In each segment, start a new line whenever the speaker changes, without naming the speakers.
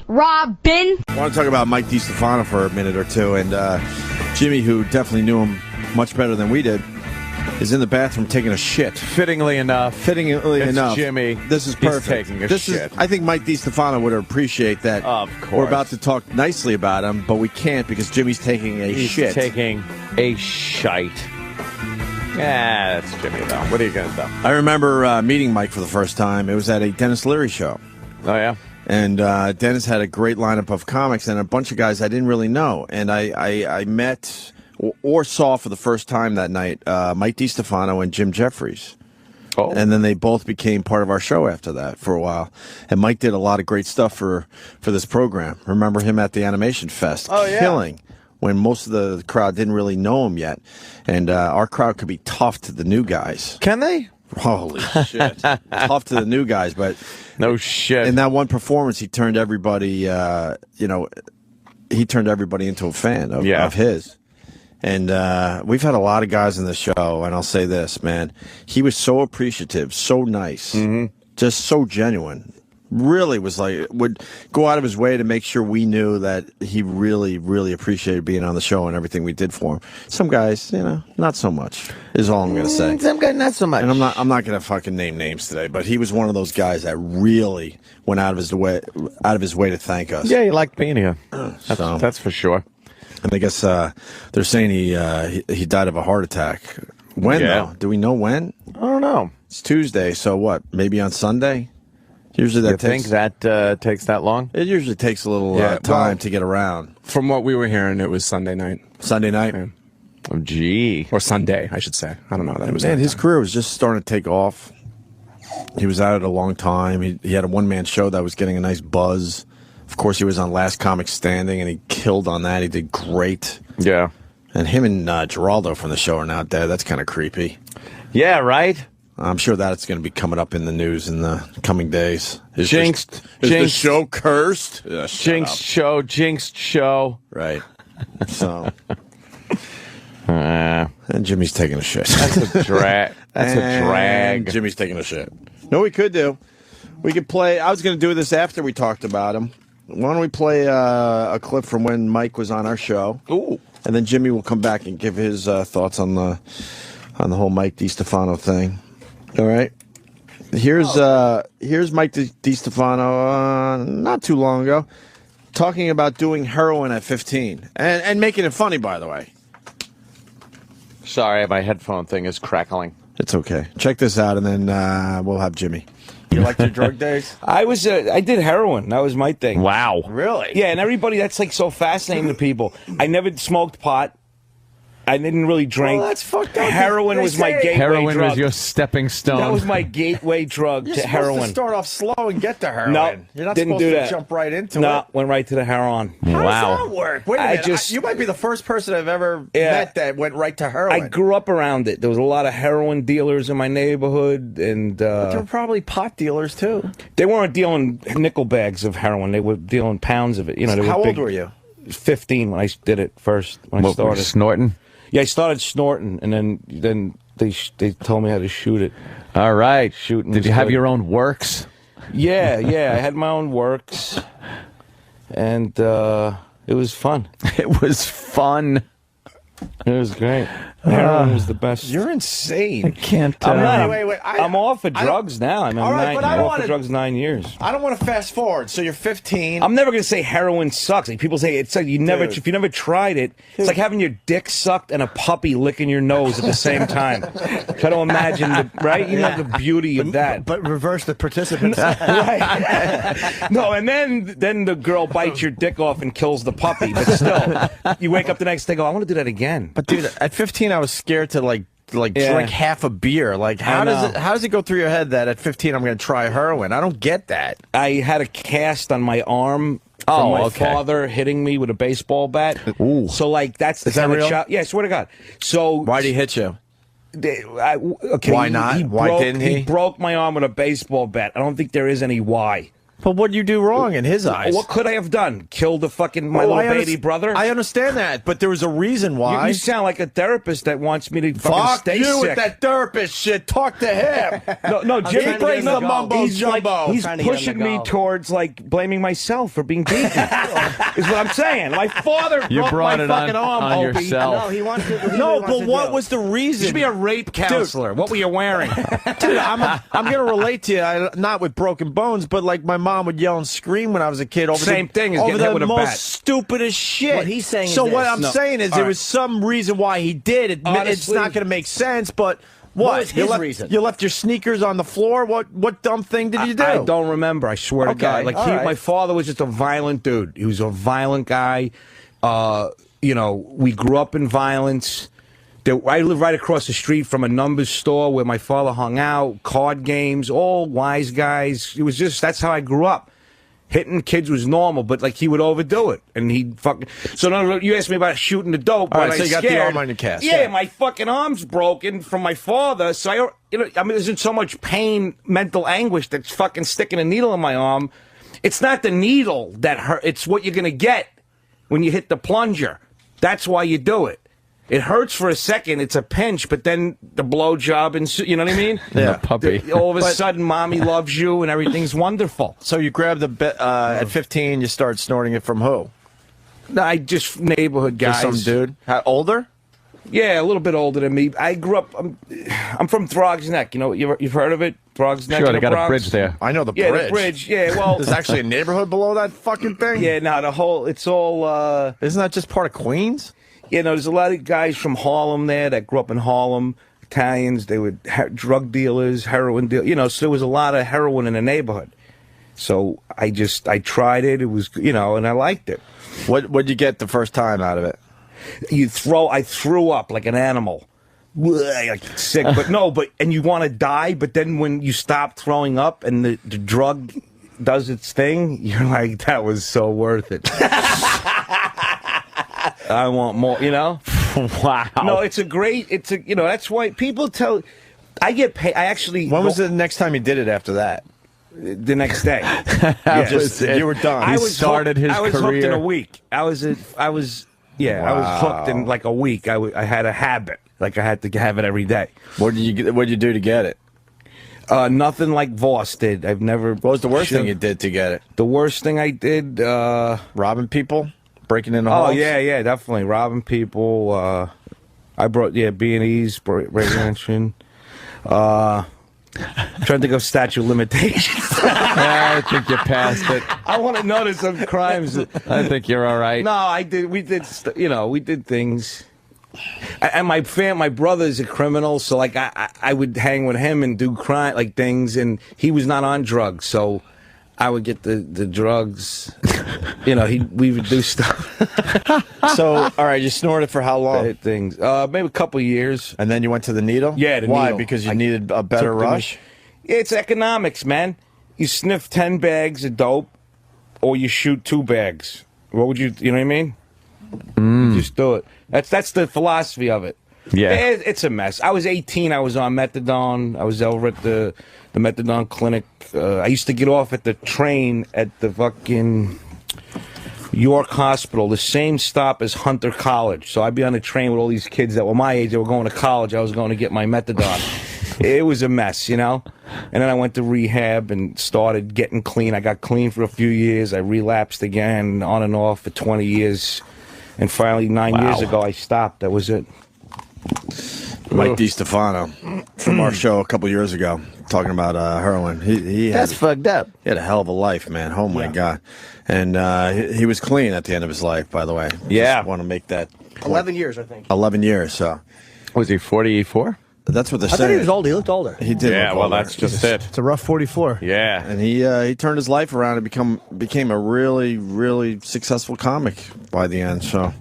Robin.
I want to talk about Mike Destefano for a minute or two, and Jimmy, who definitely knew him much better than we did, is in the bathroom taking a shit.
Fittingly enough,
Jimmy. This is perfect.
He's taking a shit.
I think Mike Destefano would appreciate that.
Of course.
We're about to talk nicely about him, but we can't because Jimmy's taking a shit.
He's taking a shite. Yeah, that's Jimmy, though. What are you going to do?
I remember meeting Mike for the first time. It was at a Dennis Leary show.
Oh, yeah?
And Dennis had a great lineup of comics and a bunch of guys I didn't really know. And I met or saw for the first time that night Mike Destefano and Jim Jeffries.
Oh.
And then they both became part of our show after that for a while. And Mike did a lot of great stuff for this program. Remember him at the Animation Fest, killing when most of the crowd didn't really know him yet. And our crowd could be tough to the new guys.
Can they?
Holy shit. Tough to the new guys, but
no shit.
In that one performance, he turned everybody, he turned everybody into a fan of his. And we've had a lot of guys in the show, and I'll say this, man. He was so appreciative, so nice, just so genuine. Really was like, would go out of his way to make sure we knew that he really, really appreciated being on the show and everything we did for him. Some guys, not so much, is all I'm going to say.
Some guys, not so much.
And I'm not going to fucking name names today, but he was one of those guys that really went out of his way to thank us.
Yeah, he liked being here. That's for sure.
And I guess they're saying he died of a heart attack. When, though? Do we know when?
I don't know.
It's Tuesday, so what? Maybe on Sunday? Usually that
takes that long?
It usually takes a little time to get around.
From what we were hearing, it was Sunday night.
Sunday night?
Yeah.
Oh, gee.
Or Sunday, I should say. I don't know. That was
his career was just starting to take off. He was at it a long time. He had a one-man show that was getting a nice buzz. Of course, he was on Last Comic Standing, and he killed on that. He did great.
Yeah.
And him and Geraldo from the show are now dead. That's kind of creepy.
Yeah, right?
I'm sure that's going to be coming up in the news in the coming days.
Jinxed.
Is the show cursed?
Jinxed show.
Right. So. And Jimmy's taking a shit.
That's a drag. That's a drag.
Jimmy's taking a shit. No, we could do. We could play. I was going to do this after we talked about him. Why don't we play a clip from when Mike was on our show?
Ooh. And
then Jimmy will come back and give his thoughts on the whole Mike Destefano thing. All right. Here's Mike Destefano not too long ago talking about doing heroin at 15 and making it funny, by the way.
Sorry, my headphone thing is crackling.
It's okay. Check this out, and then we'll have Jimmy. You liked your drug days?
I did heroin. That was my thing.
Wow.
Really?
Yeah, and everybody, that's like so fascinating to people. I never smoked pot. I didn't really drink.
Well, that's fucked up.
Heroin was my gateway
Heroin
drug.
was your stepping stone.
That was my gateway drug to heroin.
You're supposed to start off slow and get to heroin.
No,
You're not
didn't
supposed
do
to
that.
jump right into it.
No, went right to the heroin.
How
Wow.
does that work? Wait a minute. You might be the first person I've ever met that went right to heroin.
I grew up around it. There was a lot of heroin dealers in my neighborhood, and
but there were probably pot dealers too.
They weren't dealing nickel bags of heroin. They were dealing pounds of it.
So how old were you?
15 when I did it first. When I started
snorting.
Yeah, I started snorting, and then they told me how to shoot it.
All right.
Shooting.
Did you have your own works?
Yeah. I had my own works, and it was fun.
It was fun.
It was great. Heroin was the best.
You're insane.
I can't.
I'm not.
Wait.
I'm off of drugs now. I'm off of drugs 9 years.
I don't want to fast forward. So you're 15.
I'm never going to say heroin sucks. Like people say, it's like if you never tried it, it's like having your dick sucked and a puppy licking your nose at the same time. Try to imagine, right? You know the beauty of that.
But reverse the participants.
Right. No, and then the girl bites your dick off and kills the puppy. But still, you wake up the next day, and go, I want to do that again.
But dude, at 15, I was scared to drink half a beer. Like how does it go through your head that at 15 I'm going to try heroin? I don't get that.
I had a cast on my arm from my father hitting me with a baseball bat.
Ooh.
So like that's the
Is that
kind of
real?
shot. Yeah, I swear to God. So
Why did he hit you?
Okay,
Why not? Why didn't he?
He broke my arm with a baseball bat. I don't think there is any why.
But what did you do wrong in his eyes?
What could I have done? Killed my little baby brother?
I understand that, but there was a reason why.
You sound like a therapist that wants me to fucking stay sick.
With that therapist shit. Talk to him.
No, Jimmy
brings the mumbo jumbo.
He's pushing me towards like blaming myself for being beaten. Is what I'm saying. My father broke my fucking arm.
On yourself.
No, he wants to.
But what was the reason?
You should be a rape counselor. What were you wearing?
Dude, I'm gonna relate to you. Not with broken bones, but like my mom would yell and scream when I was a kid over
Same thing as
over
getting hit with
the
a
most
bat.
stupidest shit.
What he's saying is
so what
this.
I'm saying is there was some reason why he did it. It's
Honestly,
not going to make sense, but
What was his reason?
You left your sneakers on the floor? What dumb thing did you do?
I don't remember. I swear to God. Like my father was just a violent dude. He was a violent guy. You know, we grew up in violence. I live right across the street from a numbers store where my father hung out, card games, all wise guys. It was just, that's how I grew up. Hitting kids was normal, but like he would overdo it, and he'd fucking. So no, you asked me about shooting the dope.
All right, so you got the arm on your cast.
Yeah, my fucking arm's broken from my father. So I mean, there's so much pain, mental anguish that's fucking sticking a needle in my arm. It's not the needle that hurt. It's what you're gonna get when you hit the plunger. That's why you do it. It hurts for a second. It's a pinch, but then the blowjob and you know what I mean?
Yeah,
puppy.
All of a sudden, mommy loves you and everything's wonderful.
So you grabbed the bit at 15. You start snorting it from who?
I just neighborhood guys.
Just some dude. Older?
Yeah, a little bit older than me. I grew up. I'm from Throgs Neck. You know, you've heard of it? Throgs Neck.
Sure, they got a bridge there.
I know the
Yeah,
bridge.
the bridge. Yeah, well,
there's actually a neighborhood below that fucking thing.
Yeah, no, the whole. It's all.
Isn't that just part of Queens?
You know, there's a lot of guys from Harlem there that grew up in Harlem. Italians, they were drug dealers, heroin dealers. You know, so there was a lot of heroin in the neighborhood. So I tried it. It was, you know, and I liked it.
What'd you get the first time out of it?
I threw up like an animal. Like sick, and you want to die, but then when you stop throwing up and the drug does its thing, you're like, that was so worth it. I want more, you know?
Wow.
No, you know, that's why people I get paid,
When was the next time you did it after that?
The next day.
You were done.
I was hooked
in a week. I was hooked in like a week. I had a habit. Like I had to have it every day.
What did you do to get it?
Nothing like Voss did. I've never.
What was the worst thing you did to get it?
The worst thing I did,
robbing people, breaking into homes.
Oh yeah, definitely robbing people. I brought B&E's, break-in. Trying to think of statute of limitations.
I think you passed it.
I want to notice some crimes.
I think you're all right.
No, I did. We did things. And my brother's a criminal, so like I would hang with him and do crime like things, and he was not on drugs, so I would get the drugs. You know, we would do stuff.
So, all right, you snorted for how long?
Things, maybe a couple of years,
and then you went to the needle.
Yeah,
why?
Needle.
Because you needed a better rush.
It's economics, man. You sniff 10 bags of dope, or you shoot 2 bags. What would you? You know what I mean? You just do it. That's the philosophy of it.
Yeah,
it's a mess. I was 18. I was on methadone. I was over at the methadone clinic. I used to get off at the train at the fucking York Hospital, the same stop as Hunter College. So I'd be on the train with all these kids that were my age. They were going to college. I was going to get my methadone. It was a mess, you know? And then I went to rehab and started getting clean. I got clean for a few years. I relapsed again, on and off for 20 years. And finally, 9 years ago, I stopped. That was it.
Mike Destefano from our show a couple years ago, talking about heroin.
That's fucked up.
He had a hell of a life, man. Oh, my God. And he was clean at the end of his life, by the way.
Yeah.
Just want to make that point.
11 years, I think.
11 years, so.
Was he 44?
That's what they're
I
saying.
thought he was old. He looked older.
He did.
Yeah,
look
well,
older.
that's just it.
It's a rough 44.
Yeah.
And he turned his life around and became a really, really successful comic by the end. So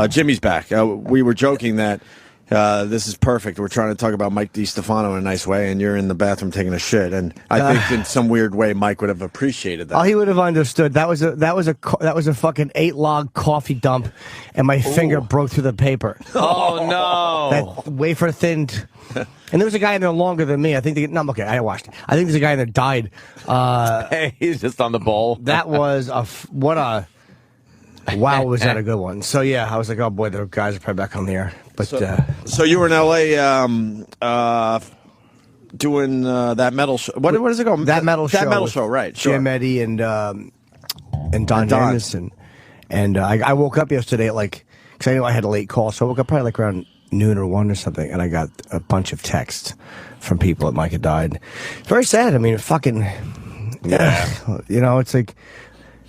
Jimmy's back. We were joking that this is perfect. We're trying to talk about Mike Destefano in a nice way, and you're in the bathroom taking a shit. And I think in some weird way, Mike would have appreciated that.
Oh, he would have understood. That was a fucking 8-log coffee dump, and my finger broke through the paper.
Oh no!
That wafer thinned. And there was a guy in there longer than me. I think no, okay, I watched it. I think there's a guy in there died.
Hey, he's just on the bowl.
That was wow, was that a good one? So yeah, I was like, oh boy, the guys are probably back on the air. But
so you were in L.A. Doing that metal show. What is it called?
That metal show.
That metal show, right? Sure.
Jim Eddy and Don Jamison. And I woke up yesterday at because I knew I had a late call, so I woke up probably around noon or 1 or something, and I got a bunch of texts from people that Mike had died. Very sad. I mean, it's like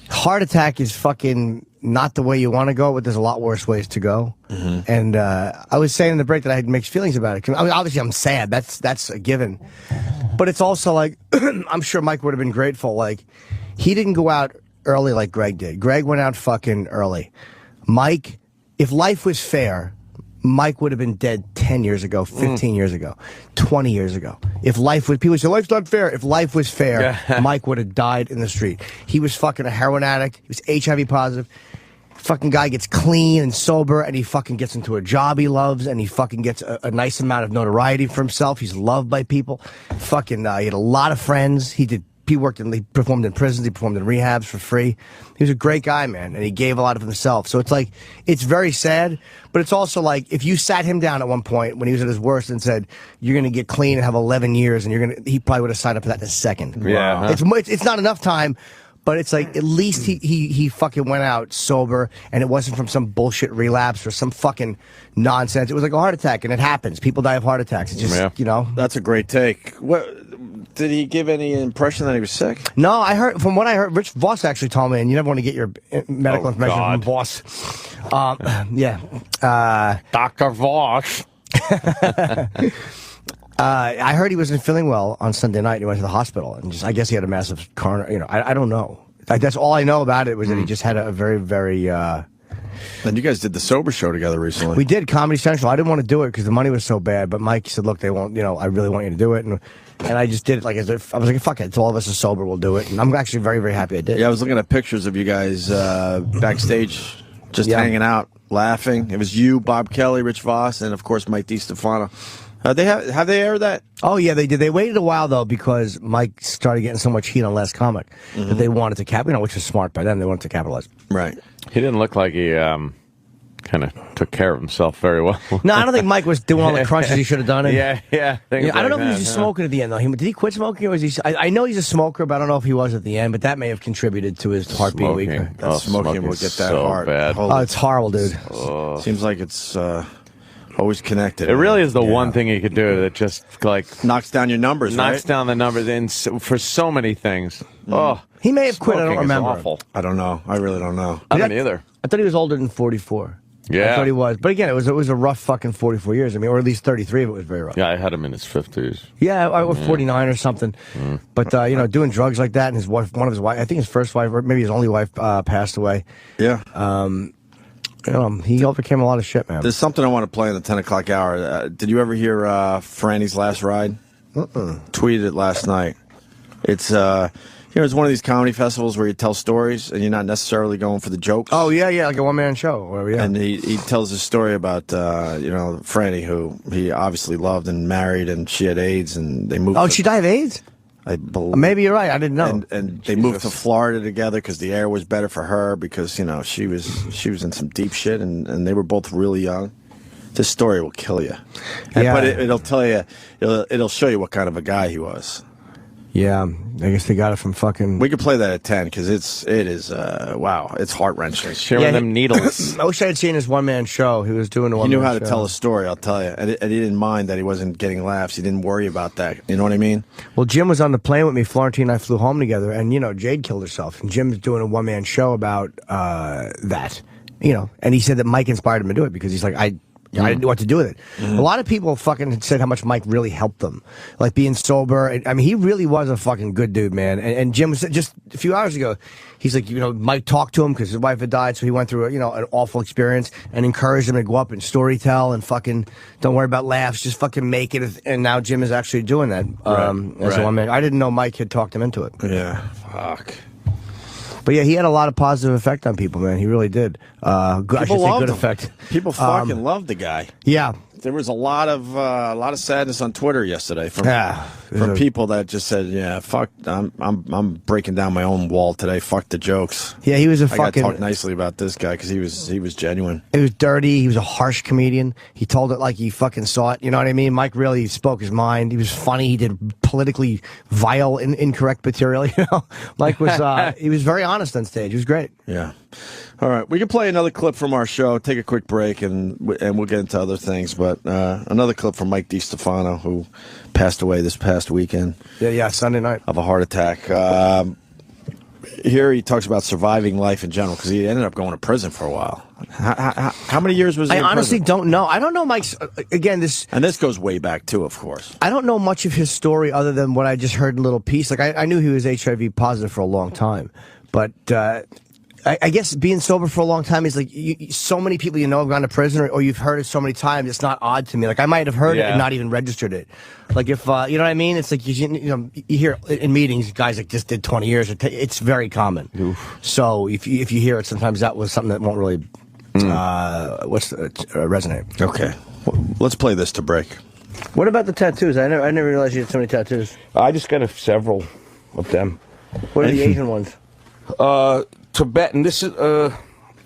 heart attack is fucking not the way you want to go, but there's a lot worse ways to go. Mm-hmm. And I was saying in the break that I had mixed feelings about it. I mean, obviously, I'm sad. That's a given. But it's also like, I'm sure Mike would have been grateful. Like, he didn't go out early like Greg did. Greg went out fucking early. Mike, if life was fair, Mike would have been dead 10 years ago, 15 years ago, 20 years ago. If life was, people say, life's not fair. If life was fair, Mike would have died in the street. He was fucking a heroin addict. He was HIV positive. Fucking guy gets clean and sober, and he fucking gets into a job he loves, and he fucking gets a nice amount of notoriety for himself. He's loved by people. Fucking, he had a lot of friends. He performed in prisons, he performed in rehabs for free. He was a great guy, man, and he gave a lot of himself. So it's like, it's very sad, but it's also like, if you sat him down at one point when he was at his worst and said, you're going to get clean and have 11 years, and he probably would have signed up for that in a second.
Yeah.
It's not enough time, but it's like, at least he fucking went out sober, and it wasn't from some bullshit relapse or some fucking nonsense. It was like a heart attack, and it happens. People die of heart attacks. It's just,
That's a great take. Did he give any impression that he was sick?
No, from what I heard, Rich Voss actually told me, and you never want to get your medical information from Voss.
Dr. Voss.
I heard he wasn't feeling well on Sunday night. He went to the hospital, and I guess he had a massive coronary. I don't know. That's all I know about it was that he just had a very, very. And
you guys did the sober show together recently.
We did Comedy Central. I didn't want to do it because the money was so bad. But Mike said, "Look, they won't. I really want you to do it." And I just did it I was like, "Fuck it! It's all of us are sober. We'll do it." And I'm actually very, very happy I did.
Yeah, I was looking at pictures of you guys backstage, just hanging out, laughing. It was you, Bob Kelly, Rich Voss, and of course Mike Destefano. Have they aired that?
Oh yeah, they did. They waited a while though because Mike started getting so much heat on Last Comic that they wanted to which was smart by them. They wanted to capitalize.
Right.
He didn't look like he kind of took care of himself very well.
No, I don't think Mike was doing all the crunches he should have done.
Yeah.
I don't know if he was just smoking at the end though. Did he quit smoking, or was he? I know he's a smoker, but I don't know if he was at the end. But that may have contributed to his heart being weaker.
Smoking will get that
so
hard.
Bad.
Oh, it's horrible, dude.
Seems like it's always connected.
It really is the one thing you could do that just
knocks down your numbers.
Knocks down the numbers for so many things. Oh,
he may have quit. I don't remember.
Awful.
I don't know. I really don't know.
I don't either.
I thought he was older than 44.
Yeah,
I thought he was. But again, it was a rough fucking 44 years. I mean, or at least 33 of it was very rough.
Yeah, I had him in his 50s.
Yeah, or 49 or something. But doing drugs like that, and his wife, one of his wife, I think his first wife, or maybe his only wife, passed away.
Yeah.
He overcame a lot of shit, man.
There's something I want to play in the 10 o'clock hour. Did you ever hear Franny's Last Ride? Tweeted it last night. It's it's one of these comedy festivals where you tell stories and you're not necessarily going for the jokes.
Oh yeah, like a one-man show.
And he tells a story about Franny, who he obviously loved and married, and she had AIDS, and they moved.
Oh, she died of AIDS?
I believe.
Maybe you're right. I didn't know.
And they moved to Florida together because the air was better for her, because she was in some deep shit, and they were both really young. This story will kill you. But it'll tell you, it'll show you what kind of a guy he was.
Yeah, I guess they got it from fucking.
We could play that at 10 because it is wow, it's heart wrenching.
Sharing them needles.
I wish I had seen his one-man show. He was doing a one-man show.
He knew how to tell a story, I'll tell you, and he didn't mind that he wasn't getting laughs. He didn't worry about that. You know what I mean?
Well, Jim was on the plane with me. Florentine and I flew home together, and Jade killed herself, and Jim's doing a one-man show about that. And he said that Mike inspired him to do it because he's like, I didn't know what to do with it. A lot of people fucking said how much Mike really helped them, like being sober. I mean, he really was a fucking good dude, man. And Jim was just a few hours ago. He's like, Mike talked to him because his wife had died, so he went through an awful experience and encouraged him to go up and story tell and fucking don't worry about laughs, just fucking make it. And now Jim is actually doing that as a one man. I didn't know Mike had talked him into it.
Yeah, fuck.
But yeah, he had a lot of positive effect on people, man. He really did. Good effect.
People fucking loved the guy.
Yeah.
there was a lot of sadness on Twitter yesterday from people that just said, "Yeah, fuck, I'm breaking down my own wall today. Fuck the jokes."
Yeah, he was a
I
fucking.
gotta talk nicely about this guy because he was genuine.
He was dirty. He was a harsh comedian. He told it like he fucking saw it. You know what I mean? Mike really spoke his mind. He was funny. He did politically vile, incorrect material. You know, Mike was. He was very honest on stage. He was great.
Yeah. All right, we can play another clip from our show. Take a quick break, and we'll get into other things. But another clip from Mike Destefano, who passed away this past weekend.
Yeah, Sunday night
of a heart attack. Here he talks about surviving life in general because he ended up going to prison for a while. How many years was he?
I honestly don't know. I don't know Mike's. Again, this
goes way back too, of course.
I don't know much of his story other than what I just heard in a little piece. Like I knew he was HIV positive for a long time, but. I guess being sober for a long time is like so many people you know have gone to prison or you've heard it so many times. It's not odd to me. Like I might have heard it and not even registered it. Like if you know what I mean. It's like you hear in meetings guys like just did 20 years. It's very common. Oof. So if you hear it, sometimes that was something that won't really resonate.
Okay, let's play this to break.
What about the tattoos? I never realized you had so many tattoos.
I just got several of them.
What are the Asian ones?
Tibetan. This is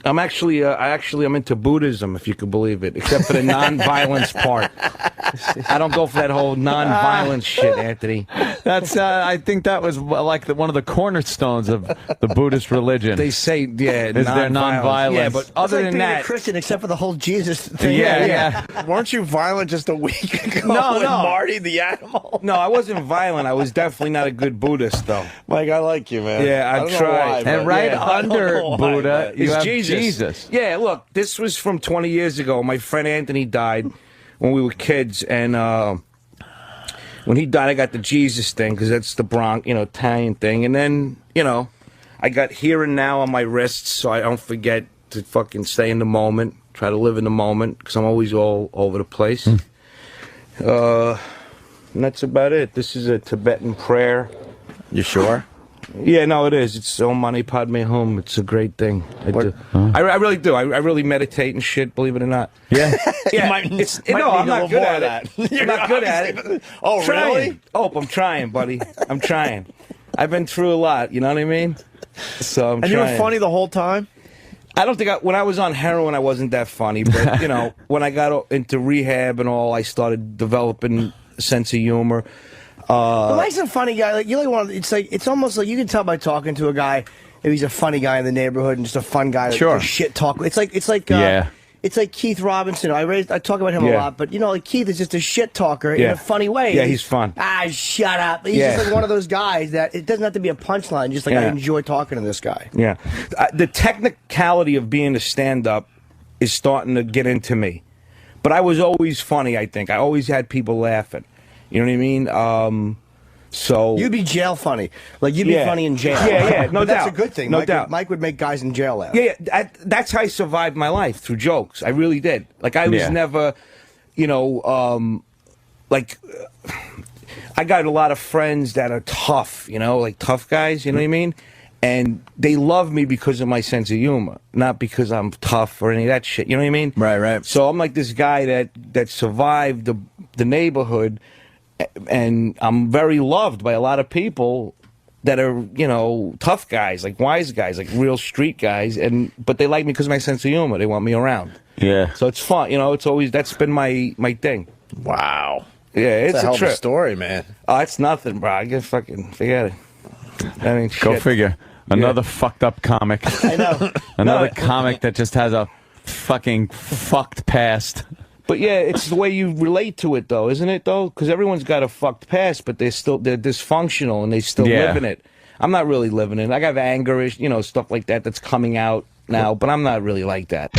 I'm into Buddhism, if you could believe it, except for the non-violence part. I don't go for that whole non-violence shit, Anthony.
That's I think that was like one of the cornerstones of the Buddhist religion.
They say, is there
non-violence?
Yeah, but other than
being
that,
a Christian, except for the whole Jesus thing.
Yeah.
Weren't you violent just a week ago?
No.
With Marty the animal.
No, I wasn't violent. I was definitely not a good Buddhist, though.
Mike, I like you, man.
Yeah, I've tried.
And under Buddha, you have Jesus.
Yeah, look, this was from 20 years ago. My friend Anthony died when we were kids, and when he died, I got the Jesus thing, because that's the Bronx, Italian thing. And then, I got here and now on my wrists, so I don't forget to fucking stay in the moment, try to live in the moment, because I'm always all over the place. And that's about it. This is a Tibetan prayer.
You sure?
Yeah, no, it is. It's Om Mani Padme Hum. It's a great thing. I really do. I really meditate and shit, believe it or not.
Yeah.
Yeah. I'm not good at it. I'm not good at it.
Oh, really?
Oh, I'm trying, buddy. I'm trying. I've been through a lot, you know what I mean? So I'm trying.
You were funny the whole time?
I don't think when I was on heroin, I wasn't that funny. But, when I got into rehab and all, I started developing a sense of humor.
Mike's a funny guy. Like it's almost like you can tell by talking to a guy if he's a funny guy in the neighborhood and just a fun guy.
Sure.
Shit talk. It's like Keith Robinson. I talk about him a lot, but like Keith is just a shit talker in a funny way.
Yeah, he's fun.
Shut up. He's just like one of those guys that it doesn't have to be a punchline. Just like I enjoy talking to this guy.
Yeah, the technicality of being a stand-up is starting to get into me, but I was always funny. I think I always had people laughing. You know what I mean? So
you'd be jail funny, like you'd be funny in jail.
Yeah, no doubt.
That's a good thing.
No doubt.
Mike would make guys in jail laugh.
Yeah, that's how I survived my life, through jokes. I really did. Like I was never, like I got a lot of friends that are tough. Like tough guys. You know what I mean? And they love me because of my sense of humor, not because I'm tough or any of that shit. You know what I mean?
Right.
So I'm like this guy that survived the neighborhood. And I'm very loved by a lot of people that are, tough guys, like wise guys, like real street guys, but they like me because of my sense of humor. They want me around.
Yeah.
So it's fun, it's always, that's been my thing.
Wow.
Yeah, it's
a hell
trip.
Of a story, man.
Oh, it's nothing, bro. I can fucking forget it. That ain't shit.
Go figure. Another fucked up comic.
I know.
Another comic that just has a fucking fucked past.
But yeah, it's the way you relate to it, though, isn't it, though? Because everyone's got a fucked past, but they're dysfunctional and they still live in it. I'm not really living in it. I got anger, stuff like that that's coming out now, but I'm not really like that.